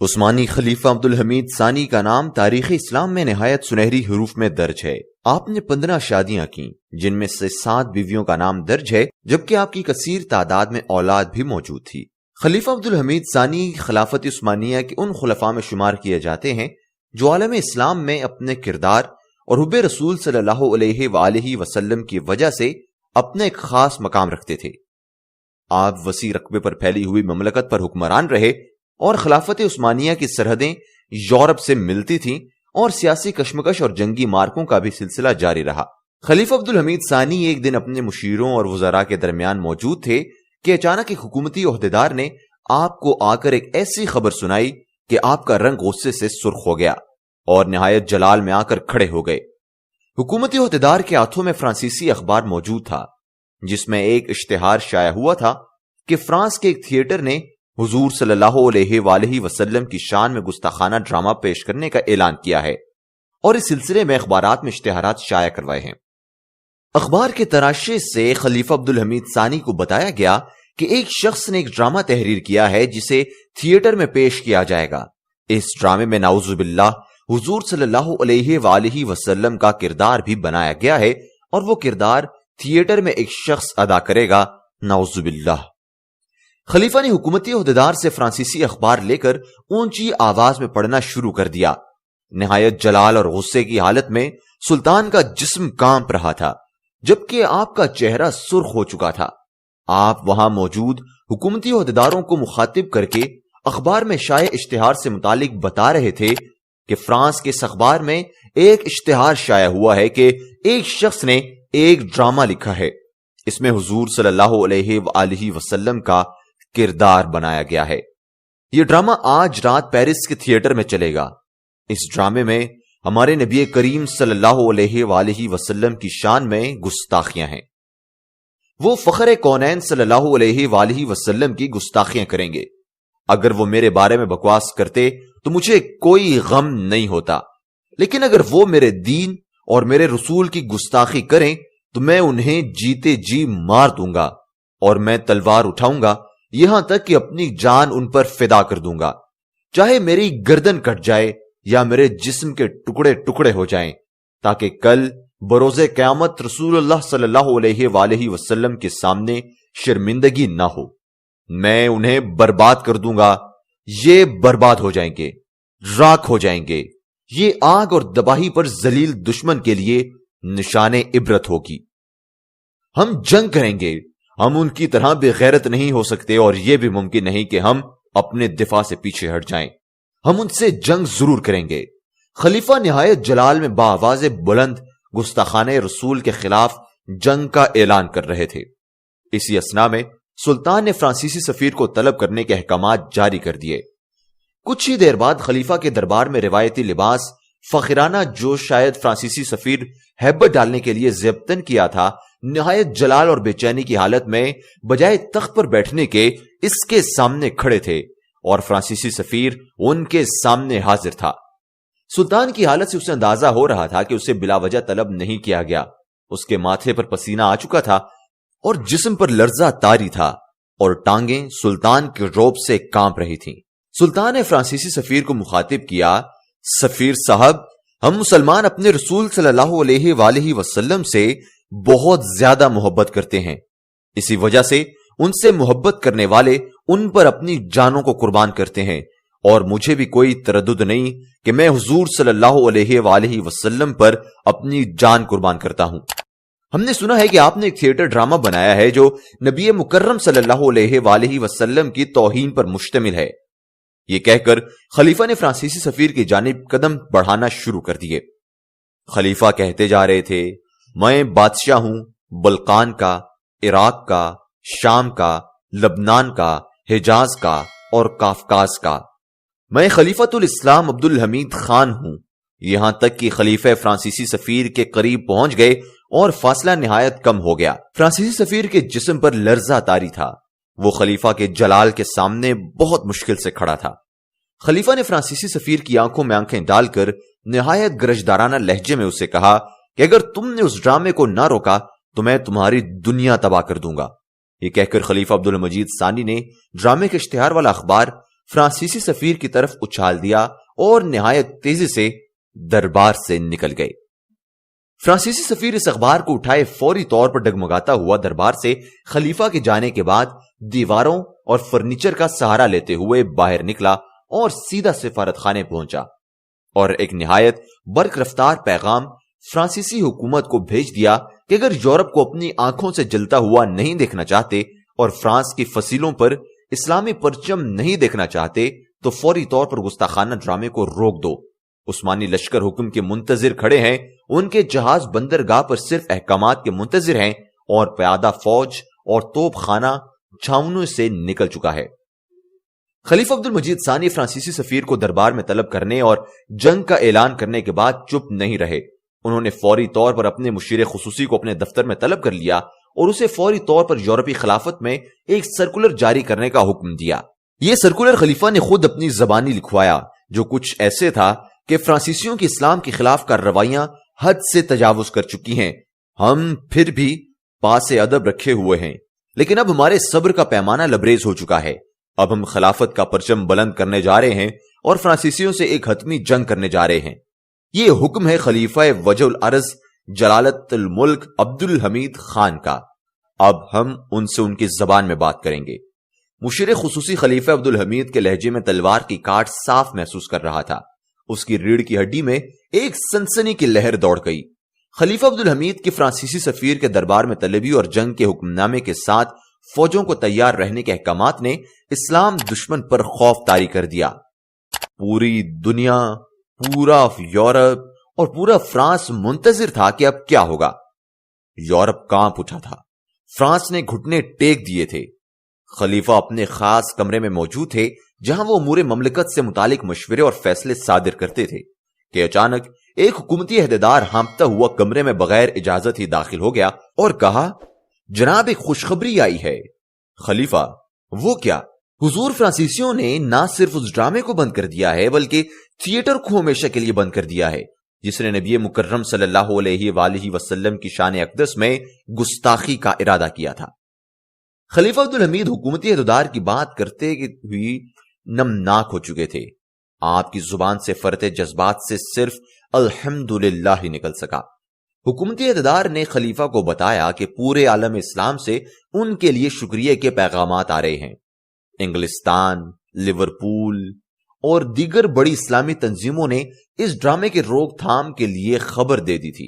عثمانی خلیفہ عبدالحمید ثانی کا نام تاریخ اسلام میں نہایت سنہری حروف میں درج ہے۔ آپ نے 15 شادیاں کی، جن میں سے 7 بیویوں کا نام درج ہے، جبکہ آپ کی کثیر تعداد میں اولاد بھی موجود تھی۔ خلیفہ عبدالحمید ثانی خلافت عثمانیہ کے ان خلفاء میں شمار کیے جاتے ہیں جو عالم اسلام میں اپنے کردار اور حب رسول صلی اللہ علیہ وآلہ وسلم کی وجہ سے اپنا ایک خاص مقام رکھتے تھے۔ آپ وسیع رقبے پر پھیلی ہوئی مملکت پر حکمران رہے اور خلافت عثمانیہ کی سرحدیں یورپ سے ملتی تھیں اور سیاسی کشمکش اور جنگی مارکوں کا بھی سلسلہ جاری رہا۔ خلیفہ عبدالحمید ثانی ایک دن اپنے مشیروں اور وزراء کے درمیان موجود تھے کہ اچانک ایک حکومتی عہدیدار نے آپ کو آ کر ایک ایسی خبر سنائی کہ آپ کا رنگ غصے سے سرخ ہو گیا اور نہایت جلال میں آ کر کھڑے ہو گئے۔ حکومتی عہدیدار کے ہاتھوں میں فرانسیسی اخبار موجود تھا، جس میں ایک اشتہار شائع ہوا تھا کہ فرانس کے ایک تھیٹر نے حضور صلی اللہ علیہ وآلہ وسلم کی شان میں گستاخانہ ڈرامہ پیش کرنے کا اعلان کیا ہے اور اس سلسلے میں اخبارات میں اشتہارات شائع کروائے ہیں۔ اخبار کے تراشے سے خلیفہ عبدالحمید ثانی کو بتایا گیا کہ ایک شخص نے ایک ڈرامہ تحریر کیا ہے جسے تھیٹر میں پیش کیا جائے گا۔ اس ڈرامے میں نعوذ باللہ حضور صلی اللہ علیہ وآلہ وسلم کا کردار بھی بنایا گیا ہے اور وہ کردار تھیٹر میں ایک شخص ادا کرے گا، نعوذ باللہ۔ خلیفہ نے حکومتی عہدیدار سے فرانسیسی اخبار لے کر اونچی آواز میں پڑھنا شروع کر دیا۔ نہایت جلال اور غصے کی حالت میں سلطان کا جسم کانپ رہا تھا، جبکہ آپ کا چہرہ سرخ ہو چکا تھا۔ آپ وہاں موجود حکومتی عہدیداروں کو مخاطب کر کے اخبار میں شائع اشتہار سے متعلق بتا رہے تھے کہ فرانس کے اس اخبار میں ایک اشتہار شائع ہوا ہے کہ ایک شخص نے ایک ڈرامہ لکھا ہے، اس میں حضور صلی اللہ علیہ وآلہ وسلم کا کردار بنایا گیا ہے۔ یہ ڈرامہ آج رات پیرس کے تھیٹر میں چلے گا۔ اس ڈرامے میں ہمارے نبی کریم صلی اللہ علیہ وآلہ وسلم کی شان میں گستاخیاں ہیں۔ وہ فخر کونین صلی اللہ علیہ وآلہ وسلم کی گستاخیاں کریں گے۔ اگر وہ میرے بارے میں بکواس کرتے تو مجھے کوئی غم نہیں ہوتا، لیکن اگر وہ میرے دین اور میرے رسول کی گستاخی کریں تو میں انہیں جیتے جی مار دوں گا اور میں تلوار اٹھاؤں گا، یہاں تک کہ اپنی جان ان پر فدا کر دوں گا، چاہے میری گردن کٹ جائے یا میرے جسم کے ٹکڑے ٹکڑے ہو جائیں، تاکہ کل بروز قیامت رسول اللہ صلی اللہ علیہ وآلہ وسلم کے سامنے شرمندگی نہ ہو۔ میں انہیں برباد کر دوں گا، یہ برباد ہو جائیں گے، راکھ ہو جائیں گے۔ یہ آگ اور تباہی پر ذلیل دشمن کے لیے نشان عبرت ہوگی۔ ہم جنگ کریں گے، ہم ان کی طرح بے غیرت نہیں ہو سکتے اور یہ بھی ممکن نہیں کہ ہم اپنے دفاع سے پیچھے ہٹ جائیں۔ ہم ان سے جنگ ضرور کریں گے۔ خلیفہ نہایت جلال میں بآواز بلند گستاخانہ رسول کے خلاف جنگ کا اعلان کر رہے تھے۔ اسی اثنا میں سلطان نے فرانسیسی سفیر کو طلب کرنے کے احکامات جاری کر دیے۔ کچھ ہی دیر بعد خلیفہ کے دربار میں روایتی لباس فخرانہ جو شاید فرانسیسی سفیر ہیبت ڈالنے کے لیے ضبطن کیا تھا، نہایت جلال اور بے چینی کی حالت میں بجائے تخت پر بیٹھنے کے اس کے سامنے کھڑے تھے اور فرانسیسی سفیر ان کے سامنے حاضر تھا۔ سلطان کی حالت سے اسے اندازہ ہو رہا تھا کہ اسے بلا وجہ طلب نہیں کیا گیا۔ اس کے ماتھے پر پسینہ آ چکا تھا اور جسم پر لرزہ طاری تھا اور ٹانگیں سلطان کے روب سے کانپ رہی تھیں۔ سلطان نے فرانسیسی سفیر کو مخاطب کیا، سفیر صاحب، ہم مسلمان اپنے رسول صلی اللہ علیہ وآلہ وسلم سے بہت زیادہ محبت کرتے ہیں، اسی وجہ سے ان سے محبت کرنے والے ان پر اپنی جانوں کو قربان کرتے ہیں، اور مجھے بھی کوئی تردد نہیں کہ میں حضور صلی اللہ علیہ وآلہ وسلم پر اپنی جان قربان کرتا ہوں۔ ہم نے سنا ہے کہ آپ نے ایک تھیٹر ڈرامہ بنایا ہے جو نبی مکرم صلی اللہ علیہ وآلہ وسلم کی توہین پر مشتمل ہے۔ یہ کہہ کر خلیفہ نے فرانسیسی سفیر کی جانب قدم بڑھانا شروع کر دیے۔ خلیفہ کہتے جا رہے تھے، میں بادشاہ ہوں بلقان کا، عراق کا، شام کا، لبنان کا، حجاز کا اور کافکاز کا۔ میں خلیفۃ الاسلام عبدالحمید خان ہوں۔ یہاں تک کہ خلیفہ فرانسیسی سفیر کے قریب پہنچ گئے اور فاصلہ نہایت کم ہو گیا۔ فرانسیسی سفیر کے جسم پر لرزہ طاری تھا۔ وہ خلیفہ کے جلال کے سامنے بہت مشکل سے کھڑا تھا۔ خلیفہ نے فرانسیسی سفیر کی آنکھوں میں آنکھیں ڈال کر نہایت گرجدارانہ لہجے میں اسے کہا کہ اگر تم نے اس ڈرامے کو نہ روکا تو میں تمہاری دنیا تباہ کر دوں گا۔ یہ کہہ کر خلیفہ عبدالمجید ثانی نے ڈرامے کے اشتہار والا اخبار फ्रांसीसी सफीर की तरफ उछाल दिया और निहायत तेजी से दरबार से निकल गए। फ्रांसीसी सफीर इस अखबार को उठाए फौरी तौर पर डगमगाता हुआ दरबार से खलीफा के जाने के बाद दीवारों और फर्नीचर का सहारा लेते हुए बाहर निकला और सीधा सिफारत खाने पहुंचा और एक निहायत बर्क रफ्तार पैगाम फ्रांसीसी हुकूमत को भेज दिया कि अगर यूरोप को अपनी आंखों से जलता हुआ नहीं देखना चाहते और फ्रांस की फसीलों पर इस्लामी परचम नहीं देखना चाहते तो फौरी तौर पर गुस्ताखाना ड्रामे को रोक दो। उस्मानी लश्कर हुक्म के मुंतजिर खड़े हैं, उनके जहाज बंदरगाह पर सिर्फ अहकामात के मुंतजिर हैं और प्यादा फौज और तोप खाना छावनों से निकल चुका है। खलीफा अब्दुल मजीद सानी फ्रांसीसी सफीर को दरबार में तलब करने और जंग का ऐलान करने के बाद चुप नहीं रहे। उन्होंने फौरी तौर पर अपने मुशीर खुसूसी को अपने दफ्तर में तलब कर लिया और उसे फौरी तौर पर यूरोपी खिलाफत में एक सर्कुलर जारी करने का हुक्म दिया। यह सर्कुलर खलीफा ने खुद अपनी जबानी लिखवाया, जो कुछ ऐसे था कि फ्रांसीसियों की इस्लाम के खिलाफ कार्रवाइयां हद से तजावुज कर चुकी हैं। हम फिर भी पासे अदब रखे हुए हैं, लेकिन अब हमारे सब्र का पैमाना लबरेज हो चुका है। अब हम खिलाफत का परचम बुलंद करने जा रहे हैं और फ्रांसीसियों से एक हतमी जंग करने जा रहे हैं। ये हुक्म है खलीफा वजहुल अर्ज जलालतुल मुल्क अब्दुल हमीद खान का। अब हम उनसे उनकी जबान में बात करेंगे। मुशीर खुसूसी खलीफा अब्दुल हमीद के लहजे में तलवार की काट साफ महसूस कर रहा था। उसकी रीढ़ की हड्डी में एक सनसनी की लहर दौड़ गई। खलीफा अब्दुल हमीद के फ्रांसीसी सफीर के दरबार में तलबी और जंग के हुक्मनामे के साथ फौजों को तैयार रहने के अहकामात ने इस्लाम दुश्मन पर खौफ तारी कर दिया। पूरी दुनिया, पूरा यूरोप और पूरा फ्रांस मुंतजिर था कि अब क्या होगा। यूरोप कांप उठा था। फ्रांस ने घुटने टेक दिए थे। खलीफा अपने खास कमरे में मौजूद थे, जहां वो अमूर ममलकत से मुतालिक मशवरे और फैसले सादिर करते थे कि अचानक एक हुकूमती अहदेदार हाँफता हुआ कमरे में बगैर इजाजत ही दाखिल हो गया और कहा, जनाब एक खुशखबरी आई है। खलीफा, वो क्या? हुजूर, फ्रांसीसियों ने ना सिर्फ उस ड्रामे को बंद कर दिया है बल्कि थिएटर को हमेशा के लिए बंद कर दिया है जिसने नबी मुकर्रम सल्लल्लाहु अलैहि वसल्लम की शान अक़दस में गुस्ताखी का इरादा किया था। खलीफा अब्दुल हमीद हुकूमती अहदेदार की बात करते हुए नमनाक हो चुके थे। आपकी जुबान से फरते जज्बात से सिर्फ अल्हम्दुलिल्लाह ही निकल सका। हुकूमती अहदेदार ने खलीफा को बताया कि पूरे आलम इस्लाम से उनके लिए शुक्रिया के पैगामात आ रहे हैं। इंग्लिस्तान, लिवरपूल और दीगर बड़ी इस्लामी तंजीमों ने इस ड्रामे के रोकथाम के लिए खबर दे दी थी।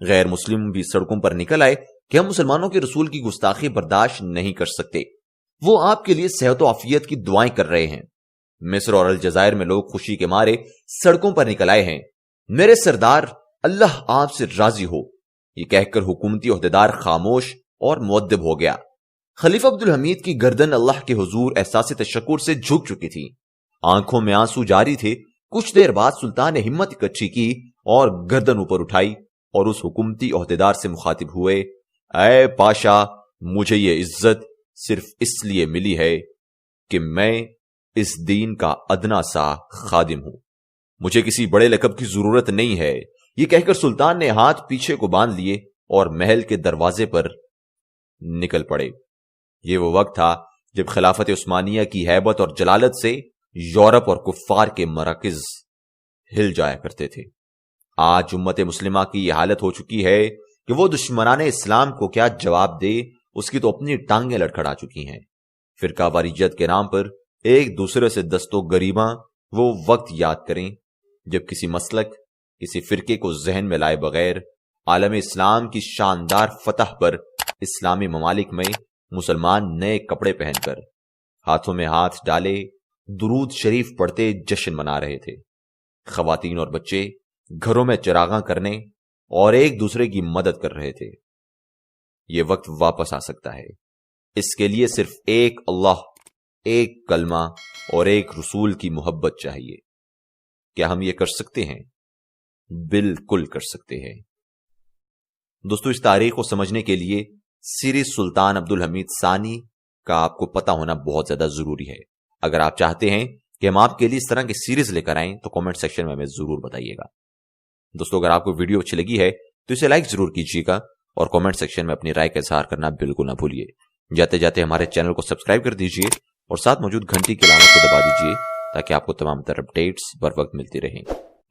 गैर मुस्लिम भी सड़कों पर निकल आए कि हम मुसलमानों के रसूल की गुस्ताखी बर्दाश्त नहीं कर सकते। वो आपके लिए सेहत और आफियत की दुआएं कर रहे हैं। मिस्र और अलजायर में लोग खुशी के मारे सड़कों पर निकल आए हैं। मेरे सरदार, अल्लाह आपसे राजी हो। ये कहकर हुकूमती ओहदेदार खामोश और मुअद्दब हो गया। खलीफा अब्दुल हमीद की गर्दन अल्लाह के हुजूर एहसास तशक्कुर से झुक चुकी थी। आंखों में आंसू जारी थे। कुछ देर बाद सुल्तान ने हिम्मत इकट्ठी की और गर्दन ऊपर उठाई और उस हुकूमती ओहदेदार से मुखातिब हुए, ऐ पाशा, मुझे ये इज्जत सिर्फ इसलिए मिली है कि मैं इस दीन का अदना सा खादिम हूं। मुझे किसी बड़े लकब की जरूरत नहीं है। ये कहकर सुल्तान ने हाथ पीछे को बांध लिए और महल के दरवाजे पर निकल पड़े। ये वो वक्त था जब खिलाफत उस्मानिया की हैबत और जलालत से यूरोप और कुफ्फार के मराकिज हिल जाया करते थे। आज उम्मत मुस्लिमा की यह हालत हो चुकी है कि वो दुश्मनाने इस्लाम को क्या जवाब दे, उसकी तो अपनी टांगें लड़खड़ा चुकी हैं। फिरका वारियत के नाम पर एक दूसरे से दस्तो गरीबा वो वक्त याद करें जब किसी मसलक, किसी फिरके को जहन में लाए बगैर आलम इस्लाम की शानदार फतह पर इस्लामी ममालिक में मुसलमान नए कपड़े पहनकर हाथों में हाथ डाले दुरूद शरीफ पढ़ते जश्न मना रहे थे। खवातीन और बच्चे घरों में चिरागा करने और एक दूसरे की मदद कर रहे थे। यह वक्त वापस आ सकता है। इसके लिए सिर्फ एक अल्लाह, एक कलमा और एक रसूल की मोहब्बत चाहिए। क्या हम ये कर सकते हैं? बिल्कुल कर सकते हैं। दोस्तों, इस तारीख को समझने के लिए सीरीज सुल्तान अब्दुल हमीद सानी का आपको पता होना बहुत ज्यादा जरूरी है। अगर आप चाहते हैं कि हम आपके लिए इस तरह की सीरीज लेकर आएं तो कमेंट सेक्शन में हमें जरूर बताइएगा। दोस्तों, अगर आपको वीडियो अच्छी लगी है तो इसे लाइक जरूर कीजिएगा और कमेंट सेक्शन में अपनी राय का इजहार करना बिल्कुल ना भूलिए। जाते जाते हमारे चैनल को सब्सक्राइब कर दीजिए اور ساتھ موجود گھنٹی کی علامت کو دبا دیجیے تاکہ آپ کو تمام تر اپڈیٹس بر وقت ملتی رہیں۔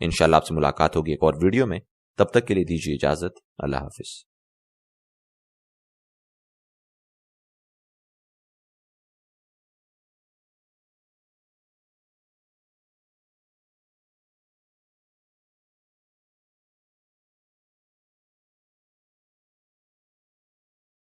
انشاءاللہ آپ سے ملاقات ہوگی ایک اور ویڈیو میں، تب تک کے لیے دیجیے اجازت، اللہ حافظ۔